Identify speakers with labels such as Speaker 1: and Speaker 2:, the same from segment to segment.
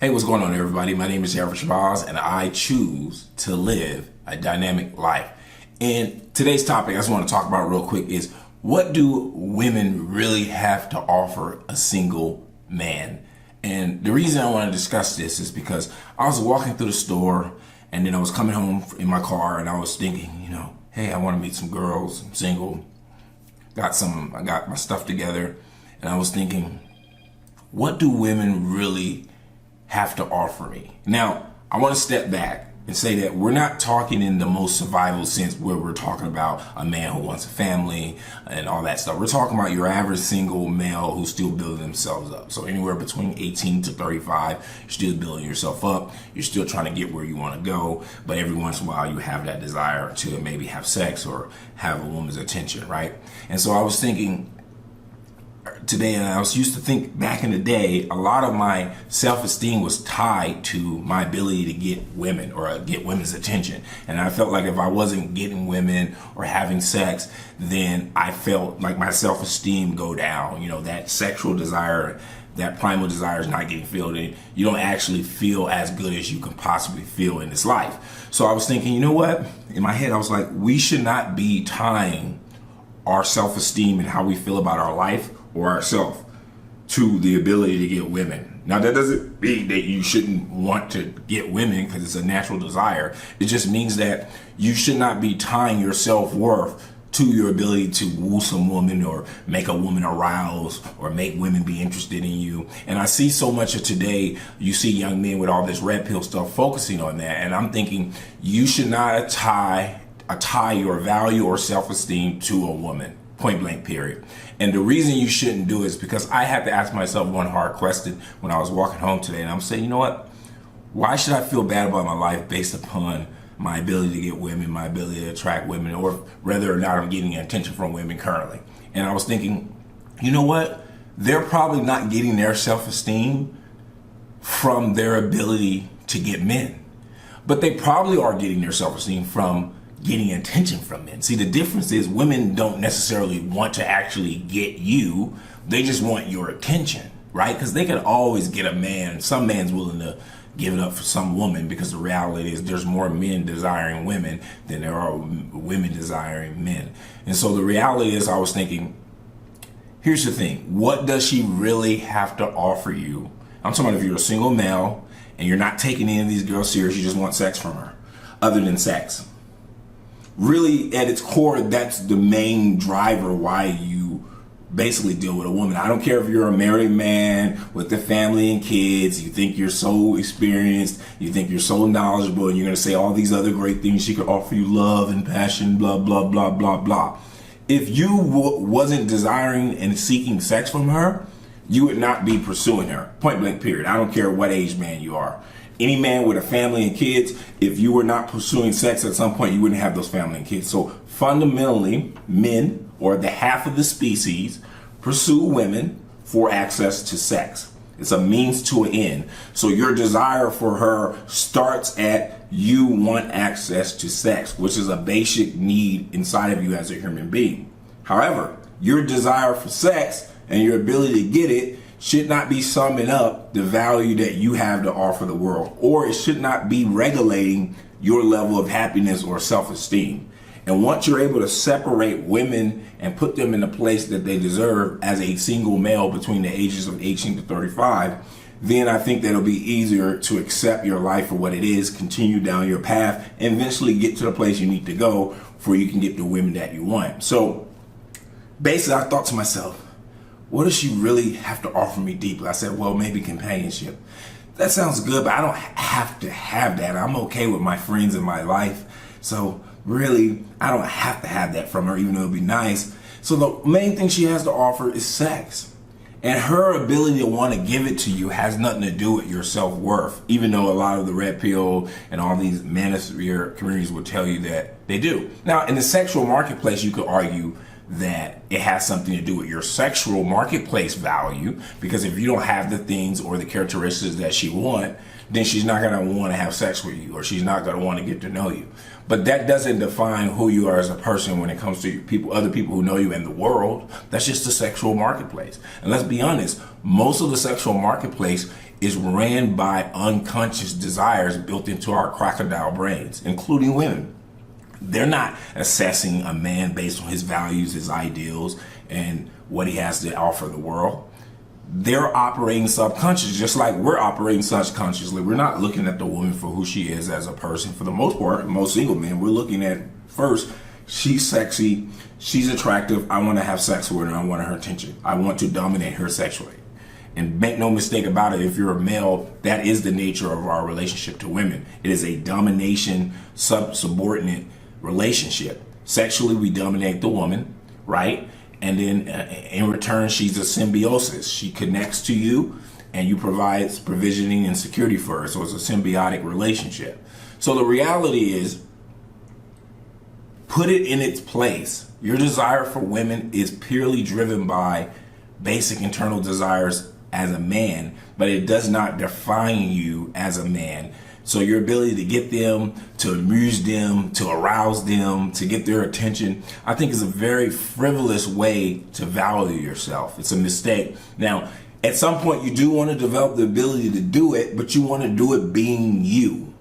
Speaker 1: Hey, what's going on, everybody? My name is Jeffrey Shabazz, and I choose to live a dynamic life. And today's topic I just want to talk about real quick is, what do women really have to offer a single man? And the reason I want to discuss this is because I was walking through the store, and then I was coming home in my car, and I was thinking, hey, I want to meet some girls. I'm single. I got my stuff together, and I was thinking, what do women really have to offer me? Now, I want to step back and say that we're not talking in the most survival sense where we're talking about a man who wants a family and all that stuff. We're talking about your average single male who's still building themselves up. So anywhere between 18 to 35, you're still building yourself up. You're still trying to get where you want to go. But every once in a while, you have that desire to maybe have sex or have a woman's attention, right? And so I was thinking today, and I was used to think back in the day, a lot of my self-esteem was tied to my ability to get women or get women's attention. And I felt like if I wasn't getting women or having sex, then I felt like my self-esteem go down. That sexual desire, that primal desire is not getting filled, and you don't actually feel as good as you can possibly feel in this life. So I was thinking, you know what? In my head, I was like, we should not be tying our self-esteem and how we feel about our life or ourselves to the ability to get women. Now, that doesn't mean that you shouldn't want to get women because it's a natural desire. It just means that you should not be tying your self-worth to your ability to woo some woman or make a woman arouse or make women be interested in you. And I see so much of today, you see young men with all this red pill stuff focusing on that. And I'm thinking you should not tie your value or self-esteem to a woman. Point blank, period. And the reason you shouldn't do it is because I had to ask myself one hard question when I was walking home today. And I'm saying, you know what? Why should I feel bad about my life based upon my ability to get women, my ability to attract women, or whether or not I'm getting attention from women currently? And I was thinking, you know what? They're probably not getting their self-esteem from their ability to get men. But they probably are getting their self-esteem from getting attention from men. See, the difference is women don't necessarily want to actually get you. They just want your attention, right? Because they can always get a man. Some man's willing to give it up for some woman, because the reality is there's more men desiring women than there are women desiring men. And so the reality is, I was thinking, here's the thing. What does she really have to offer you? I'm talking about if you're a single male and you're not taking any of these girls serious, you just want sex from her, other than sex. Really, at its core, that's the main driver why you basically deal with a woman. I don't care if you're a married man with a family and kids, you think you're so experienced, you think you're so knowledgeable, and you're going to say all these other great things she could offer you, love and passion, blah, blah, blah, blah, blah. If you wasn't desiring and seeking sex from her, you would not be pursuing her. Point blank, period. I don't care what age man you are. Any man with a family and kids, if you were not pursuing sex at some point, you wouldn't have those family and kids. So fundamentally, men, or the half of the species, pursue women for access to sex. It's a means to an end. So your desire for her starts at you want access to sex, which is a basic need inside of you as a human being. However, your desire for sex and your ability to get it should not be summing up the value that you have to offer the world, or it should not be regulating your level of happiness or self-esteem. And once you're able to separate women and put them in the place that they deserve as a single male between the ages of 18 to 35, then I think that it'll be easier to accept your life for what it is, continue down your path, and eventually get to the place you need to go before you can get the women that you want. So basically, I thought to myself, what does she really have to offer me deeply? I said, well, maybe companionship. That sounds good, but I don't have to have that. I'm okay with my friends in my life. So really, I don't have to have that from her, even though it'd be nice. So the main thing she has to offer is sex. And her ability to want to give it to you has nothing to do with your self-worth, even though a lot of the red pill and all these manosphere communities will tell you that they do. Now, in the sexual marketplace, you could argue that it has something to do with your sexual marketplace value, because if you don't have the things or the characteristics that she wants, then she's not going to want to have sex with you, or she's not going to want to get to know you. But that doesn't define who you are as a person when it comes to people, other people who know you in the world. That's just the sexual marketplace. And let's be honest, most of the sexual marketplace is ran by unconscious desires built into our crocodile brains, including women. They're not assessing a man based on his values, his ideals, and what he has to offer the world. They're operating subconscious, just like we're operating subconsciously. We're not looking at the woman for who she is as a person. For the most part, most single men, we're looking at first, she's sexy, she's attractive, I want to have sex with her, I want her attention, I want to dominate her sexually. And make no mistake about it, if you're a male, that is the nature of our relationship to women. It is a domination, subordinate relationship. Sexually, we dominate the woman, right? And then in return, she's a symbiosis. She connects to you and you provide provisioning and security for her. So it's a symbiotic relationship. So the reality is, put it in its place. Your desire for women is purely driven by basic internal desires as a man, but it does not define you as a man. So your ability to get them, to amuse them, to arouse them, to get their attention, I think is a very frivolous way to value yourself. It's a mistake. Now, at some point you do want to develop the ability to do it, but you want to do it being you.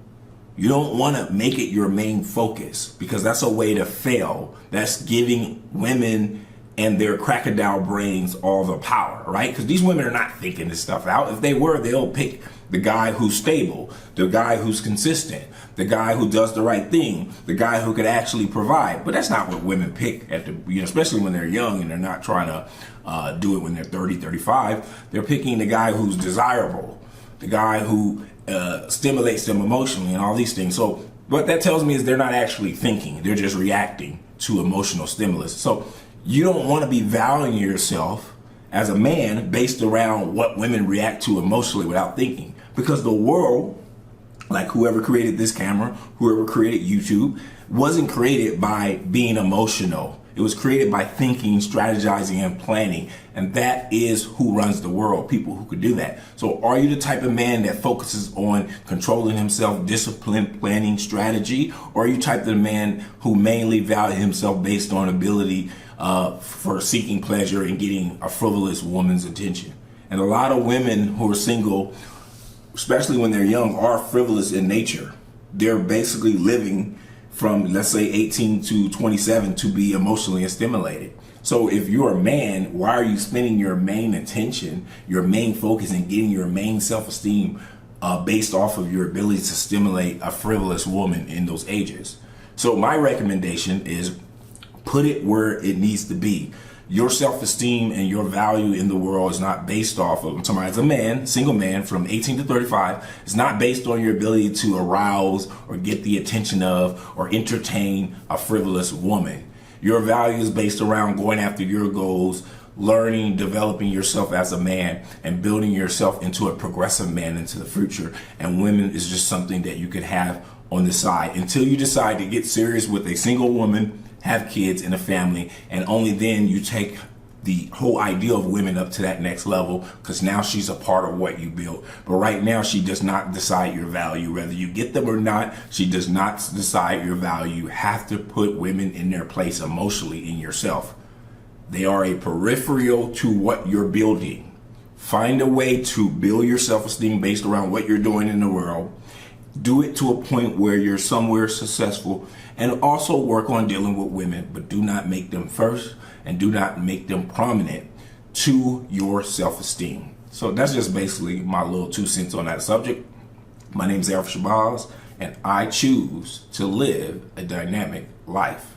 Speaker 1: You don't want to make it your main focus, because that's a way to fail. That's giving women and their crocodile brains all the power, right? Because these women are not thinking this stuff out. If they were, they'll pick the guy who's stable, the guy who's consistent, the guy who does the right thing, the guy who could actually provide. But that's not what women pick at the, especially when they're young and they're not trying to do it when they're 30, 35. They're picking the guy who's desirable, the guy who stimulates them emotionally and all these things. So what that tells me is they're not actually thinking. They're just reacting to emotional stimulus. So you don't want to be valuing yourself as a man based around what women react to emotionally without thinking. Because the world, like whoever created this camera, whoever created YouTube, wasn't created by being emotional. It was created by thinking, strategizing, and planning. And that is who runs the world, people who could do that. So are you the type of man that focuses on controlling himself, discipline, planning, strategy? Or are you the type of man who mainly values himself based on ability for seeking pleasure and getting a frivolous woman's attention? And a lot of women who are single, especially when they're young, are frivolous in nature. They're basically living from, let's say, 18 to 27 to be emotionally stimulated. So if you're a man, why are you spending your main attention, your main focus, and getting your main self-esteem based off of your ability to stimulate a frivolous woman in those ages? So my recommendation is put it where it needs to be. Your self-esteem and your value in the world is not based off of, somebody as a man, single man from 18 to 35, it's not based on your ability to arouse or get the attention of or entertain a frivolous woman. Your value is based around going after your goals, learning, developing yourself as a man, and building yourself into a progressive man into the future. And women is just something that you could have on the side until you decide to get serious with a single woman, have kids and a family, and only then you take the whole idea of women up to that next level, because now she's a part of what you built. But right now she does not decide your value. Whether you get them or not, she does not decide your value. You have to put women in their place emotionally in yourself. They are a peripheral to what you're building. Find a way to build your self-esteem based around what you're doing in the world. Do it to a point where you're somewhere successful, and also work on dealing with women, but do not make them first and do not make them prominent to your self-esteem. So that's just basically my little 2 cents on that subject. My name is Shabazz, and I choose to live a dynamic life.